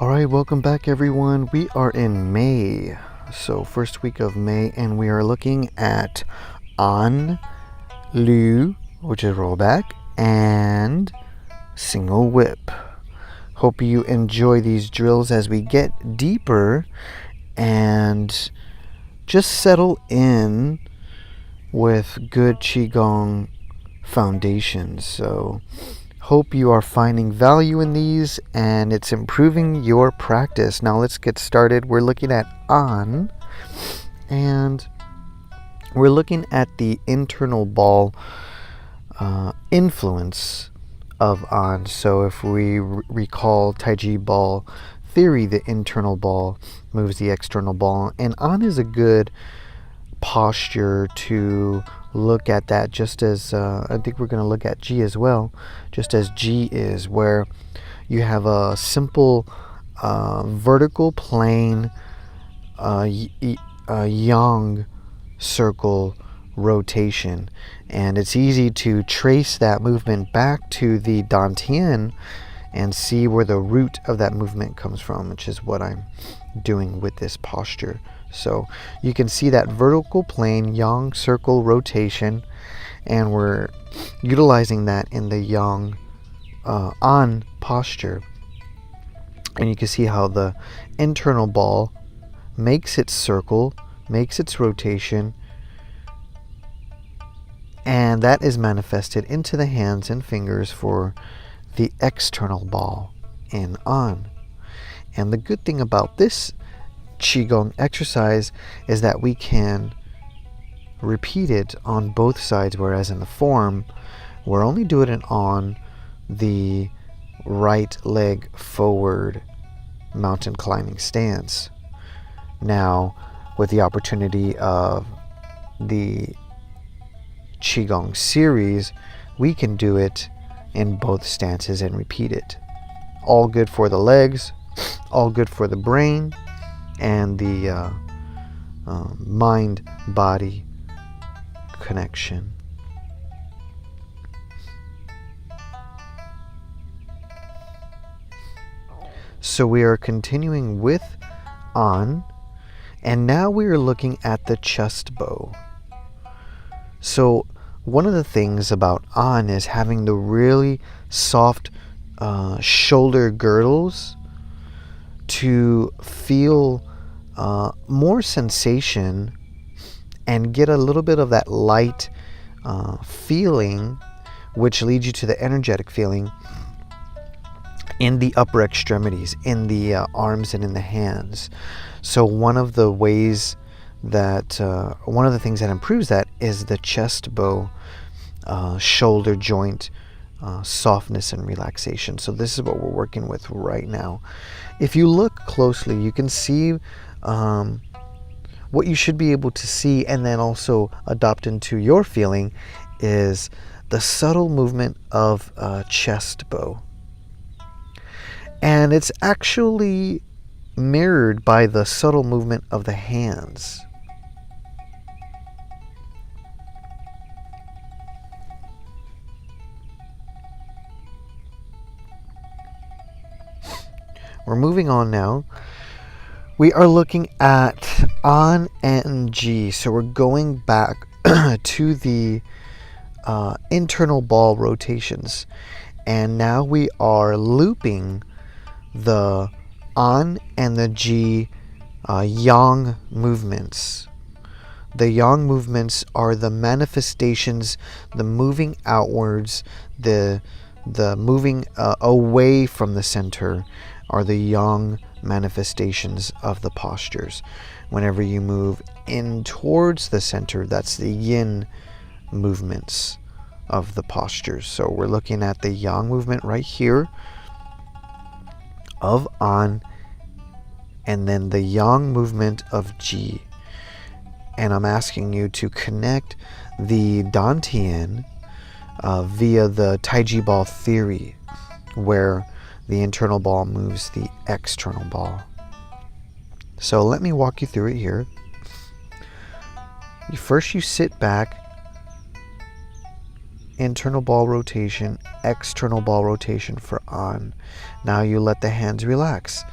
All right, welcome back, everyone. We are in May, so first week of May, and we are looking at An, Lu, which is rollback, and single whip. Hope you enjoy these drills as we get deeper and just settle in with good Qigong foundations. So hope you are finding value in these and it's improving your practice. Now let's get started. We're looking at An, and we're looking at the internal ball influence of An. So if we recall Taiji ball theory, the internal ball moves the external ball, and An is a good posture to look at that, just as I think we're going to look at G as well, just as G is, where you have a simple vertical plane yang circle rotation, and it's easy to trace that movement back to the Dantian and see where the root of that movement comes from, which is what I'm doing with this posture. So you can see that vertical plane yang circle rotation, and we're utilizing that in the yang An posture. And you can see how the internal ball makes its circle, makes its rotation, and that is manifested into the hands and fingers for the external ball in An. And the good thing about this Qigong exercise is that we can repeat it on both sides, whereas in the form we're only doing it on the right leg forward mountain climbing stance. Now, with the opportunity of the Qigong series, we can do it in both stances and repeat it. All good for the legs, all good for the brain, and the mind-body connection. So we are continuing with An, and now we are looking at the chest bow. So one of the things about An is having the really soft shoulder girdles to feel more sensation and get a little bit of that light feeling, which leads you to the energetic feeling in the upper extremities, in the arms and in the hands. So one of the ways that one of the things that improves that is the chest bow shoulder joint softness and relaxation. So this is what we're working with right now. If you look closely, you can see what you should be able to see, and then also adopt into your feeling, is the subtle movement of chest bow. And it's actually mirrored by the subtle movement of the hands. We're moving on now. We are looking at An and G. So we're going back to the internal ball rotations. And now we are looping the An and the G yang movements. The yang movements are the manifestations, the moving outwards, the moving away from the center are the yang manifestations of the postures. Whenever you move in towards the center, that's the yin movements of the postures. So we're looking at the yang movement right here of An, and then the yang movement of G. And I'm asking you to connect the Dantian via the Taiji ball theory, where the internal ball moves the external ball. So let me walk you through it here. First you sit back, internal ball rotation, external ball rotation for An. Now you let the hands relax.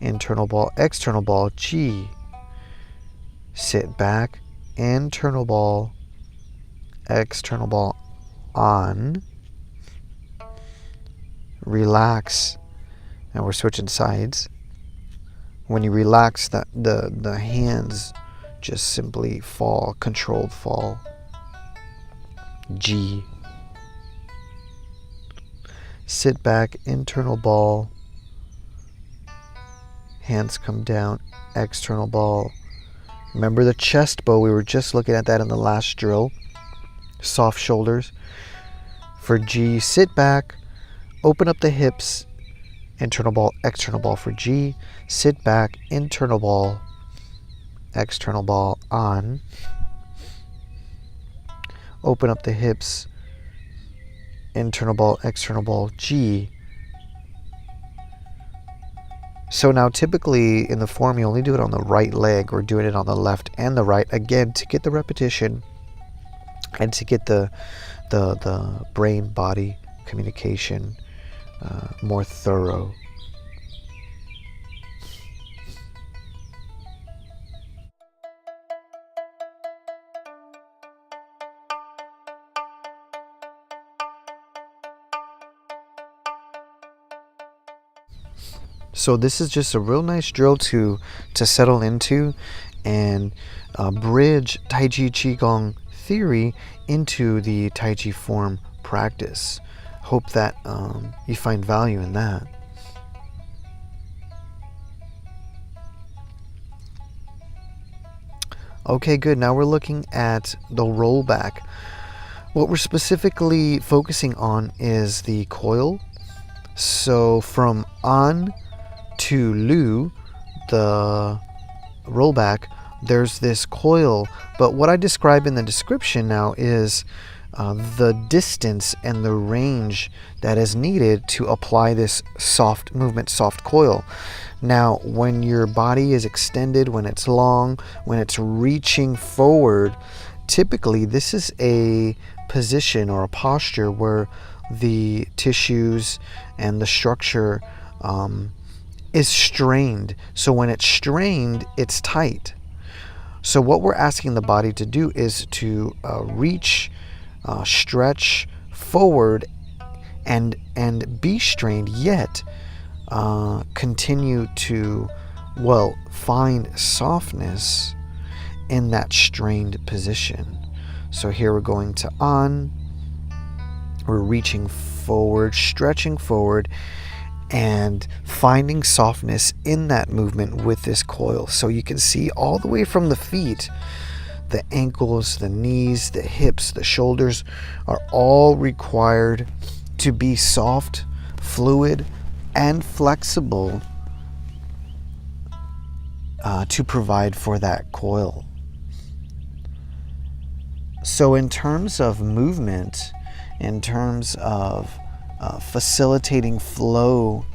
internal ball, external ball, G. Sit back, internal ball, external ball, on. Relax. And we're switching sides. When you relax, the hands just simply fall, controlled fall. G. Sit back, internal ball. Hands come down, external ball. Remember the chest bow, we were just looking at that in the last drill. Soft shoulders. For G, sit back, open up the hips, internal ball, external ball for G. Sit back, internal ball, external ball, on. Open up the hips, internal ball, external ball, G. So now typically in the form you only do it on the right leg. We're doing it on the left and the right, again, to get the repetition and to get the brain-body communication more thorough. So this is just a real nice drill to settle into and bridge Taiji Qigong theory into the Taiji form practice. Hope that you find value in that. Okay, good. Now we're looking at the rollback. What we're specifically focusing on is the coil. So from on to Lu, the rollback, there's this coil, but what I describe in the description now is the distance and the range that is needed to apply this soft movement, soft coil. Now, when your body is extended, when it's long, when it's reaching forward, typically this is a position or a posture where the tissues and the structure is strained. So when it's strained, it's tight. So what we're asking the body to do is to reach, stretch forward and be strained, yet continue to, well, find softness in that strained position. So here we're going to on, we're reaching forward, stretching forward, and finding softness in that movement with this coil. So you can see all the way from the feet, the ankles, the knees, the hips, the shoulders are all required to be soft, fluid, and flexible to provide for that coil. So in terms of movement, in terms of facilitating flow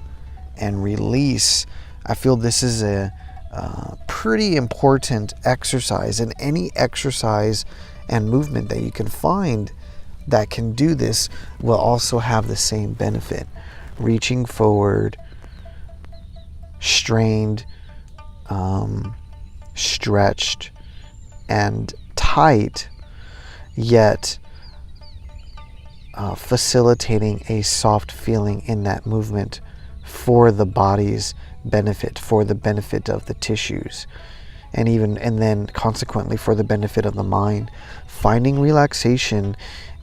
and release, I feel this is a pretty important exercise, and any exercise and movement that you can find that can do this will also have the same benefit. Reaching forward, strained, stretched, and tight, yet facilitating a soft feeling in that movement for the body's benefit, for the benefit of the tissues, and then consequently for the benefit of the mind. Finding relaxation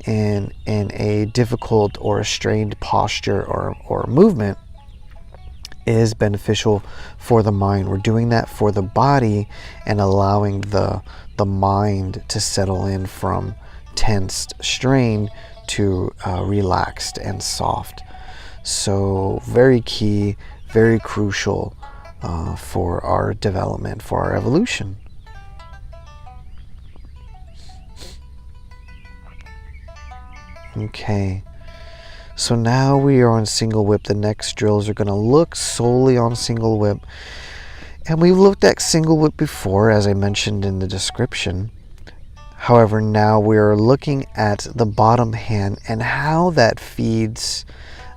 in a difficult or a strained posture or movement is beneficial for the mind. We're doing that for the body and allowing the mind to settle in from tensed, strained to relaxed and soft. So very key, very crucial for our development, for our evolution. Okay, so now we are on single whip. The next drills are going to look solely on single whip. And we've looked at single whip before, as I mentioned in the description. However, now we are looking at the bottom hand and how that feeds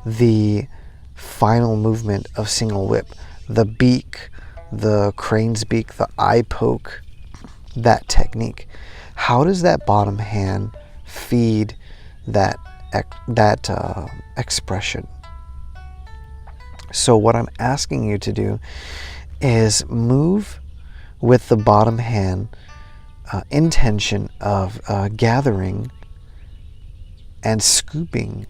the final movement of single whip. the beak, the crane's beak, the eye poke, that technique. How does that bottom hand feed that expression? So what I'm asking you to do is move with the bottom hand intention of gathering and scooping.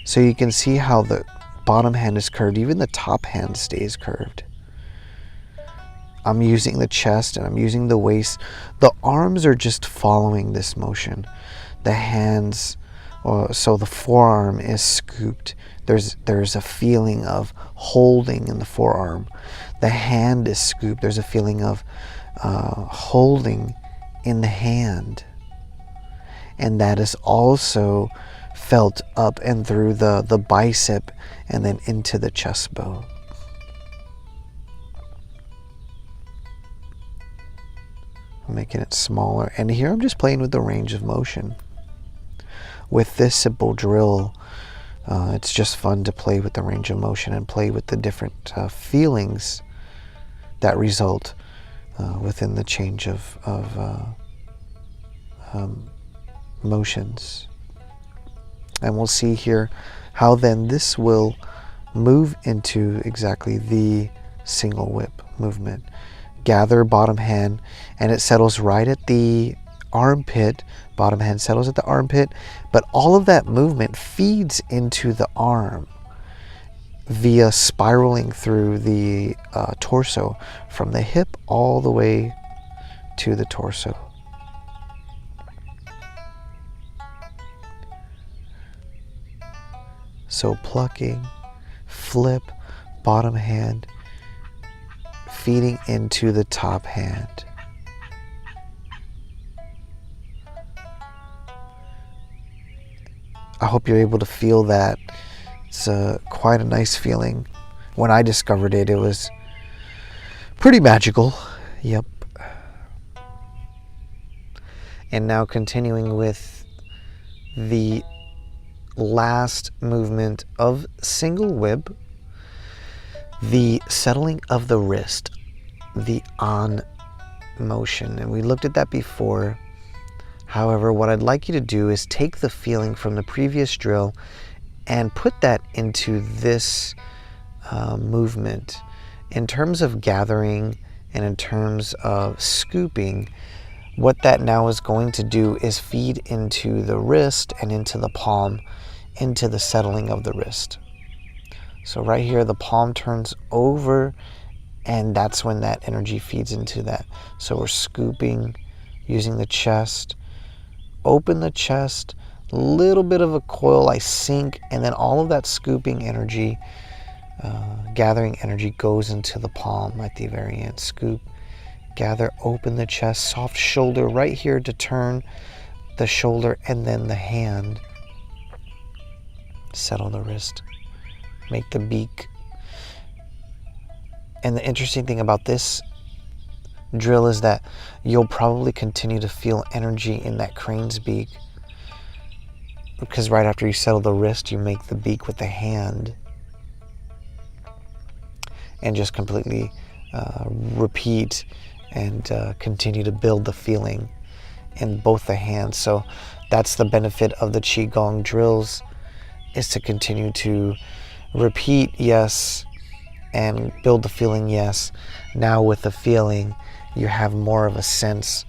So you can see how the bottom hand is curved, even the top hand stays curved. I'm using the chest and I'm using the waist. The arms are just following this motion. The hands, so the forearm is scooped. There's a feeling of holding in the forearm. The hand is scooped. There's a feeling of holding in the hand. And that is also felt up and through the bicep and then into the chest bow. I'm making it smaller. And here I'm just playing with the range of motion. With this simple drill, it's just fun to play with the range of motion and play with the different feelings that result within the change of motions. And we'll see here how then this will move into exactly the single whip movement. Gather bottom hand, and it settles right at the armpit. Bottom hand settles at the armpit, but all of that movement feeds into the arm via spiraling through the torso, from the hip all the way to the torso. So plucking, flip, bottom hand, feeding into the top hand. I hope you're able to feel that. It's quite a nice feeling. When I discovered it, it was pretty magical. Yep. And now continuing with the last movement of single whip, the settling of the wrist, the on motion. And we looked at that before. However, what I'd like you to do is take the feeling from the previous drill and put that into this movement. In terms of gathering and in terms of scooping, what that now is going to do is feed into the wrist and into the palm, into the settling of the wrist. So right here, the palm turns over, and that's when that energy feeds into that. So we're scooping, using the chest, open the chest, a little bit of a coil, I sink, and then all of that scooping energy, gathering energy goes into the palm at the very end. Scoop, gather, open the chest, soft shoulder right here to turn the shoulder, and then the hand. Settle the wrist, make the beak. And the interesting thing about this drill is that you'll probably continue to feel energy in that crane's beak, because right after you settle the wrist, you make the beak with the hand and just completely repeat and continue to build the feeling in both the hands. So that's the benefit of the Qigong drills, is to continue to repeat, yes, and build the feeling, yes. Now with the feeling, you have more of a sense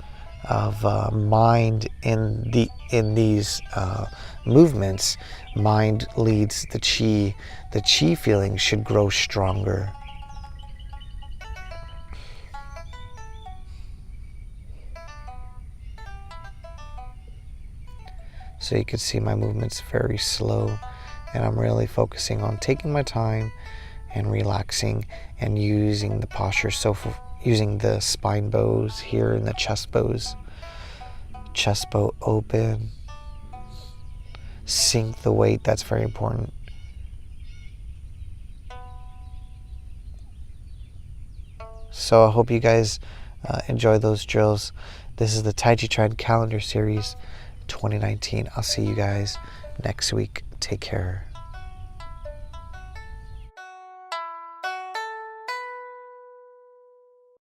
of mind in these movements. Mind leads the Qi. The Qi feeling should grow stronger. So you can see my movement's very slow, and I'm really focusing on taking my time and relaxing and using the posture. So using the spine bows here and the chest bows. Chest bow open. Sink the weight, that's very important. So I hope you guys enjoy those drills. This is the Taijiquan calendar series 2019. I'll see you guys next week. Take care.